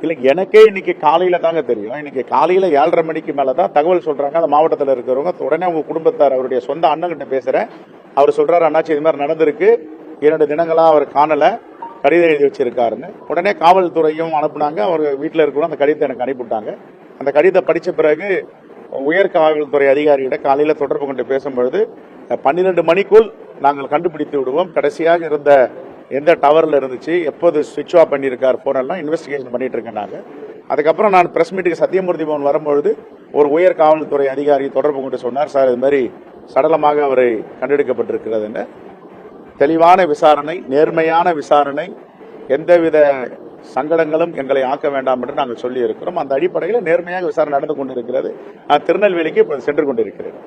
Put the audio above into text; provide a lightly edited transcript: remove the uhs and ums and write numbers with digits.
இல்லை, எனக்கே இன்னைக்கு காலையில தாங்க தெரியும். இன்னைக்கு காலையில 7:30 மணிக்கு மேலதான் தகவல் சொல்றாங்க. அந்த மாவட்டத்தில் இருக்கிறவங்க உடனே உங்க குடும்பத்தார் அவருடைய சொந்த அண்ணன்கிட்ட பேசுறேன். அவர் சொல்றாரு, அண்ணாச்சி இது மாதிரி நடந்திருக்கு, 2 தினங்களா அவர் காணல, கடிதம் எழுதி வச்சிருக்காருன்னு. உடனே காவல்துறையும் அனுப்புனாங்க. அவர் வீட்டில் இருக்கிற அந்த கடிதத்தை எனக்கு அனுப்பிவிட்டாங்க. அந்த கடிதத்தை படிச்ச பிறகு உயர் காவல்துறை அதிகாரியிட காலையில தொடர்பு கொண்டு பேசும்பொழுது 12 மணிக்குள் நாங்கள் கண்டுபிடித்து விடுவோம், கடைசியாக இருந்த எந்த டவர்ல இருந்துச்சு, எப்போது சுவிட்ச் ஆஃப் பண்ணியிருக்கார் போன் எல்லாம் இன்வெஸ்டிகேஷன் பண்ணிட்டு இருக்கேன். அதுக்கப்புறம் நான் பிரஸ் மீட்டுக்கு சத்தியமூர்த்தி பவன் வரும்பொழுது ஒரு உயர் காவல்துறை அதிகாரி தொடர்பு கொண்டு சொன்னார், சார் இது மாதிரி சடலமாக அவரை கண்டெடுக்கப்பட்டிருக்கிறது. தெளிவான விசாரணை, நேர்மையான விசாரணை, எந்தவித சங்கடங்களும் எங்களை ஆக்க வேண்டாம் என்று நாங்கள் சொல்லி இருக்கிறோம். அந்த அடிப்படையில் நேர்மையாக விசாரணை நடந்து கொண்டிருக்கிறது. நான் திருநெல்வேலிக்கு இப்போது சென்று கொண்டிருக்கிறேன்.